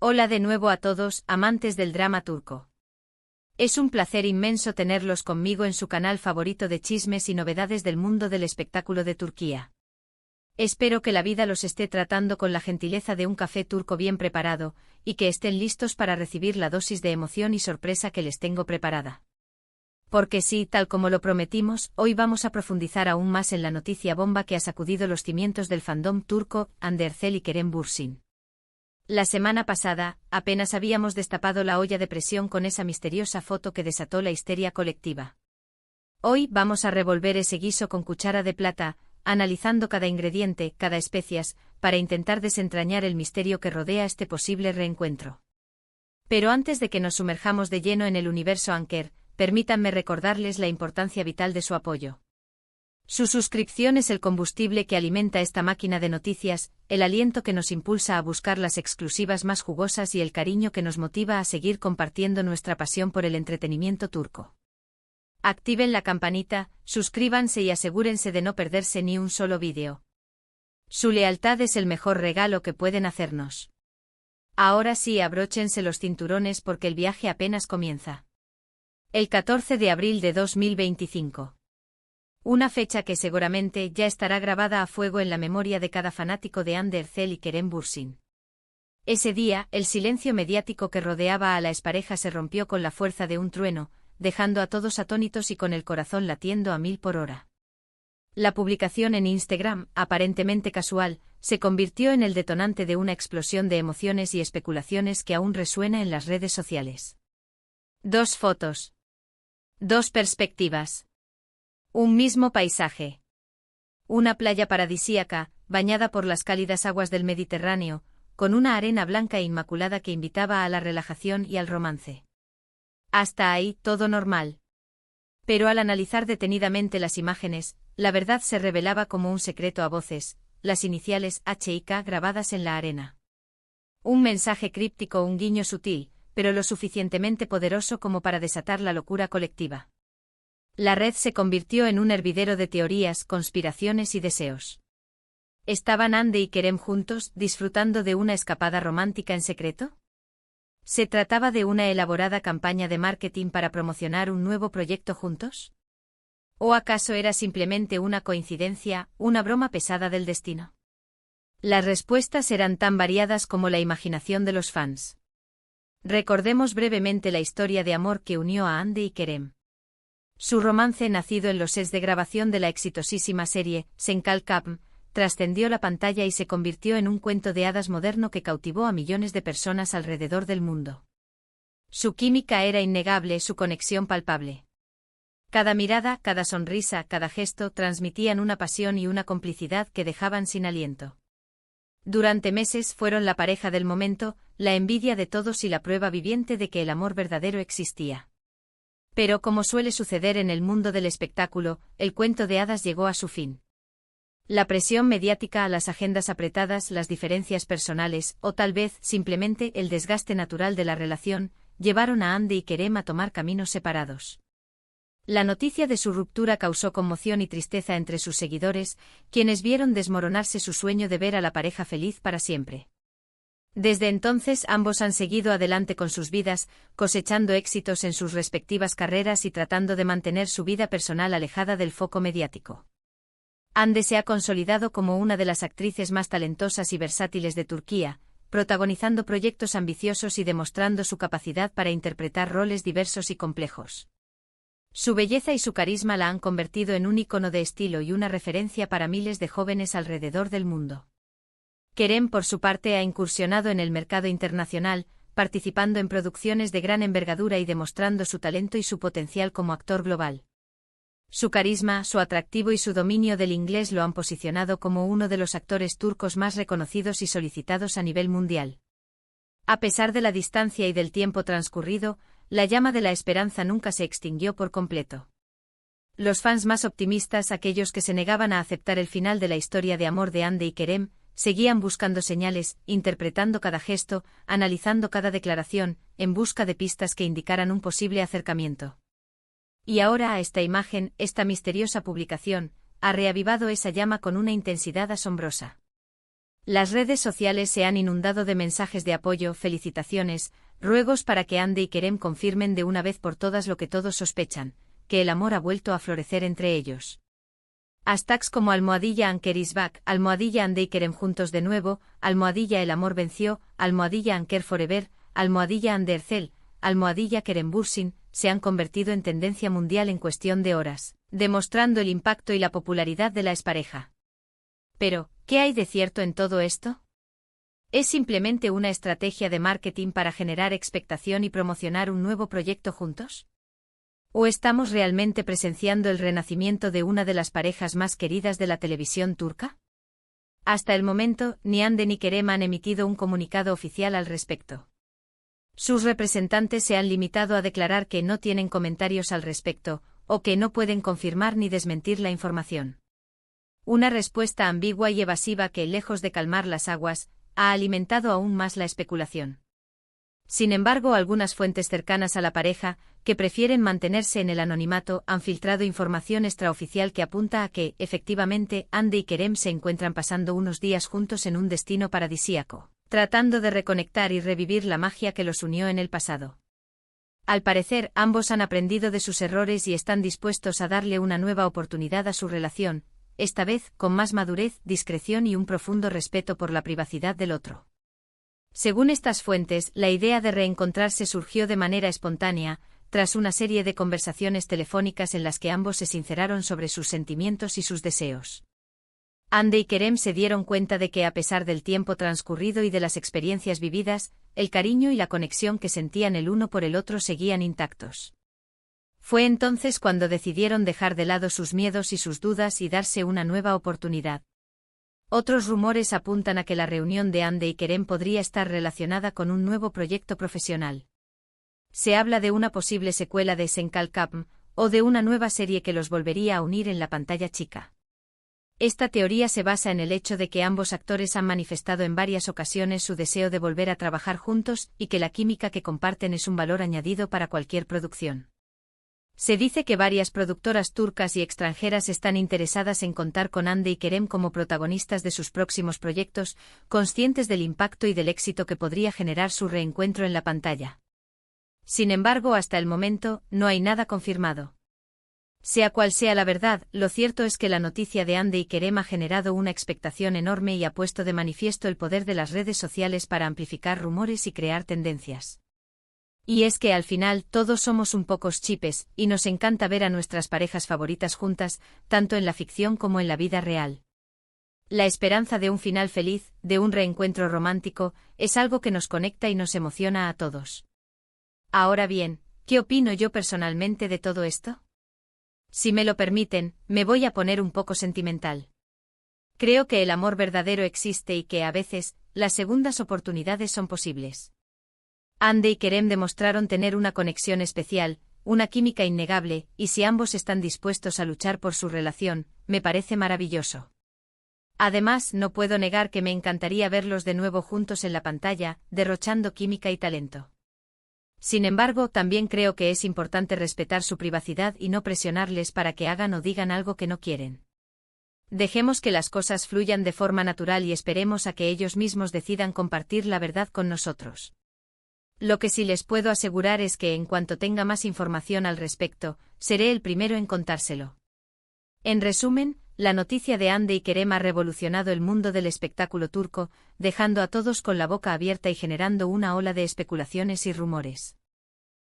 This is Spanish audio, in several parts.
Hola de nuevo a todos, amantes del drama turco. Es un placer inmenso tenerlos conmigo en su canal favorito de chismes y novedades del mundo del espectáculo de Turquía. Espero que la vida los esté tratando con la gentileza de un café turco bien preparado, y que estén listos para recibir la dosis de emoción y sorpresa que les tengo preparada. Porque sí, tal como lo prometimos, hoy vamos a profundizar aún más en la noticia bomba que ha sacudido los cimientos del fandom turco, Hande Erçel y Kerem Bürsin. La semana pasada, apenas habíamos destapado la olla de presión con esa misteriosa foto que desató la histeria colectiva. Hoy vamos a revolver ese guiso con cuchara de plata, analizando cada ingrediente, cada especias, para intentar desentrañar el misterio que rodea este posible reencuentro. Pero antes de que nos sumerjamos de lleno en el universo Anker, permítanme recordarles la importancia vital de su apoyo. Su suscripción es el combustible que alimenta esta máquina de noticias, el aliento que nos impulsa a buscar las exclusivas más jugosas y el cariño que nos motiva a seguir compartiendo nuestra pasión por el entretenimiento turco. Activen la campanita, suscríbanse y asegúrense de no perderse ni un solo vídeo. Su lealtad es el mejor regalo que pueden hacernos. Ahora sí, abróchense los cinturones porque el viaje apenas comienza. El 14 de abril de 2025. Una fecha que seguramente ya estará grabada a fuego en la memoria de cada fanático de Hande Erçel y Kerem Bürsin. Ese día, el silencio mediático que rodeaba a la expareja se rompió con la fuerza de un trueno, dejando a todos atónitos y con el corazón latiendo a 1000 por hora. La publicación en Instagram, aparentemente casual, se convirtió en el detonante de una explosión de emociones y especulaciones que aún resuena en las redes sociales. Dos fotos. Dos perspectivas. Un mismo paisaje. Una playa paradisíaca, bañada por las cálidas aguas del Mediterráneo, con una arena blanca e inmaculada que invitaba a la relajación y al romance. Hasta ahí, todo normal. Pero al analizar detenidamente las imágenes, la verdad se revelaba como un secreto a voces, las iniciales H y K grabadas en la arena. Un mensaje críptico, un guiño sutil, pero lo suficientemente poderoso como para desatar la locura colectiva. La red se convirtió en un hervidero de teorías, conspiraciones y deseos. ¿Estaban Hande y Kerem juntos, disfrutando de una escapada romántica en secreto? ¿Se trataba de una elaborada campaña de marketing para promocionar un nuevo proyecto juntos? ¿O acaso era simplemente una coincidencia, una broma pesada del destino? Las respuestas eran tan variadas como la imaginación de los fans. Recordemos brevemente la historia de amor que unió a Hande y Kerem. Su romance, nacido en los sets de grabación de la exitosísima serie Senkal Kapm, trascendió la pantalla y se convirtió en un cuento de hadas moderno que cautivó a millones de personas alrededor del mundo. Su química era innegable, su conexión palpable. Cada mirada, cada sonrisa, cada gesto transmitían una pasión y una complicidad que dejaban sin aliento. Durante meses fueron la pareja del momento, la envidia de todos y la prueba viviente de que el amor verdadero existía. Pero como suele suceder en el mundo del espectáculo, el cuento de hadas llegó a su fin. La presión mediática, las agendas apretadas, las diferencias personales, o tal vez, simplemente, el desgaste natural de la relación, llevaron a Hande y Kerem a tomar caminos separados. La noticia de su ruptura causó conmoción y tristeza entre sus seguidores, quienes vieron desmoronarse su sueño de ver a la pareja feliz para siempre. Desde entonces ambos han seguido adelante con sus vidas, cosechando éxitos en sus respectivas carreras y tratando de mantener su vida personal alejada del foco mediático. Hande se ha consolidado como una de las actrices más talentosas y versátiles de Turquía, protagonizando proyectos ambiciosos y demostrando su capacidad para interpretar roles diversos y complejos. Su belleza y su carisma la han convertido en un ícono de estilo y una referencia para miles de jóvenes alrededor del mundo. Kerem, por su parte, ha incursionado en el mercado internacional, participando en producciones de gran envergadura y demostrando su talento y su potencial como actor global. Su carisma, su atractivo y su dominio del inglés lo han posicionado como uno de los actores turcos más reconocidos y solicitados a nivel mundial. A pesar de la distancia y del tiempo transcurrido, la llama de la esperanza nunca se extinguió por completo. Los fans más optimistas, aquellos que se negaban a aceptar el final de la historia de amor de Hande y Kerem, seguían buscando señales, interpretando cada gesto, analizando cada declaración, en busca de pistas que indicaran un posible acercamiento. Y ahora esta imagen, esta misteriosa publicación, ha reavivado esa llama con una intensidad asombrosa. Las redes sociales se han inundado de mensajes de apoyo, felicitaciones, ruegos para que Hande y Kerem confirmen de una vez por todas lo que todos sospechan, que el amor ha vuelto a florecer entre ellos. Hashtags como @Anker is back, @Hande y Kerem juntos de nuevo, @El amor venció, @Anker forever, @Andercel, @Kerem Bursin, se han convertido en tendencia mundial en cuestión de horas, demostrando el impacto y la popularidad de la expareja. Pero, ¿qué hay de cierto en todo esto? ¿Es simplemente una estrategia de marketing para generar expectación y promocionar un nuevo proyecto juntos? ¿O estamos realmente presenciando el renacimiento de una de las parejas más queridas de la televisión turca? Hasta el momento, ni Hande ni Kerem han emitido un comunicado oficial al respecto. Sus representantes se han limitado a declarar que no tienen comentarios al respecto, o que no pueden confirmar ni desmentir la información. Una respuesta ambigua y evasiva que, lejos de calmar las aguas, ha alimentado aún más la especulación. Sin embargo, algunas fuentes cercanas a la pareja, que prefieren mantenerse en el anonimato, han filtrado información extraoficial que apunta a que, efectivamente, Hande y Kerem se encuentran pasando unos días juntos en un destino paradisíaco, tratando de reconectar y revivir la magia que los unió en el pasado. Al parecer, ambos han aprendido de sus errores y están dispuestos a darle una nueva oportunidad a su relación, esta vez con más madurez, discreción y un profundo respeto por la privacidad del otro. Según estas fuentes, la idea de reencontrarse surgió de manera espontánea, tras una serie de conversaciones telefónicas en las que ambos se sinceraron sobre sus sentimientos y sus deseos. Hande y Kerem se dieron cuenta de que, a pesar del tiempo transcurrido y de las experiencias vividas, el cariño y la conexión que sentían el uno por el otro seguían intactos. Fue entonces cuando decidieron dejar de lado sus miedos y sus dudas y darse una nueva oportunidad. Otros rumores apuntan a que la reunión de Hande y Kerem podría estar relacionada con un nuevo proyecto profesional. Se habla de una posible secuela de Senkal Kapm, o de una nueva serie que los volvería a unir en la pantalla chica. Esta teoría se basa en el hecho de que ambos actores han manifestado en varias ocasiones su deseo de volver a trabajar juntos y que la química que comparten es un valor añadido para cualquier producción. Se dice que varias productoras turcas y extranjeras están interesadas en contar con Hande y Kerem como protagonistas de sus próximos proyectos, conscientes del impacto y del éxito que podría generar su reencuentro en la pantalla. Sin embargo, hasta el momento, no hay nada confirmado. Sea cual sea la verdad, lo cierto es que la noticia de Hande y Kerem ha generado una expectación enorme y ha puesto de manifiesto el poder de las redes sociales para amplificar rumores y crear tendencias. Y es que al final todos somos un pocos chipes, y nos encanta ver a nuestras parejas favoritas juntas, tanto en la ficción como en la vida real. La esperanza de un final feliz, de un reencuentro romántico, es algo que nos conecta y nos emociona a todos. Ahora bien, ¿qué opino yo personalmente de todo esto? Si me lo permiten, me voy a poner un poco sentimental. Creo que el amor verdadero existe y que, a veces, las segundas oportunidades son posibles. Hande y Kerem demostraron tener una conexión especial, una química innegable, y si ambos están dispuestos a luchar por su relación, me parece maravilloso. Además, no puedo negar que me encantaría verlos de nuevo juntos en la pantalla, derrochando química y talento. Sin embargo, también creo que es importante respetar su privacidad y no presionarles para que hagan o digan algo que no quieren. Dejemos que las cosas fluyan de forma natural y esperemos a que ellos mismos decidan compartir la verdad con nosotros. Lo que sí les puedo asegurar es que en cuanto tenga más información al respecto, seré el primero en contárselo. En resumen, la noticia de Hande y Kerem ha revolucionado el mundo del espectáculo turco, dejando a todos con la boca abierta y generando una ola de especulaciones y rumores.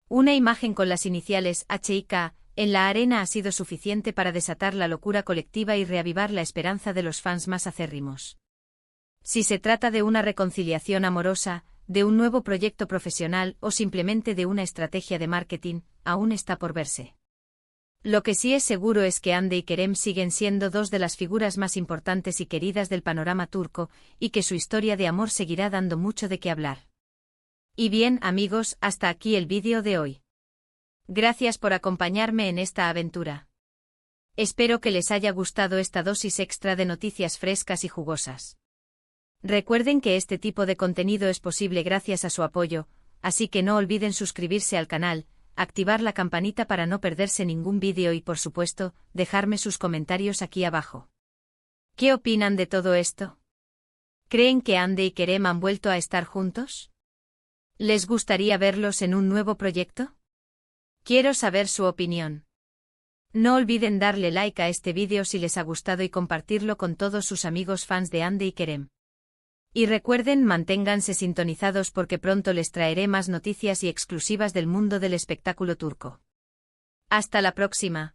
Una imagen con las iniciales HIK en la arena ha sido suficiente para desatar la locura colectiva y reavivar la esperanza de los fans más acérrimos. Si se trata de una reconciliación amorosa, de un nuevo proyecto profesional o simplemente de una estrategia de marketing, aún está por verse. Lo que sí es seguro es que Hande y Kerem siguen siendo dos de las figuras más importantes y queridas del panorama turco, y que su historia de amor seguirá dando mucho de qué hablar. Y bien, amigos, hasta aquí el vídeo de hoy. Gracias por acompañarme en esta aventura. Espero que les haya gustado esta dosis extra de noticias frescas y jugosas. Recuerden que este tipo de contenido es posible gracias a su apoyo, así que no olviden suscribirse al canal, activar la campanita para no perderse ningún vídeo y, por supuesto, dejarme sus comentarios aquí abajo. ¿Qué opinan de todo esto? ¿Creen que Hande y Kerem han vuelto a estar juntos? ¿Les gustaría verlos en un nuevo proyecto? Quiero saber su opinión. No olviden darle like a este vídeo si les ha gustado y compartirlo con todos sus amigos fans de Hande y Kerem. Y recuerden, manténganse sintonizados porque pronto les traeré más noticias y exclusivas del mundo del espectáculo turco. Hasta la próxima.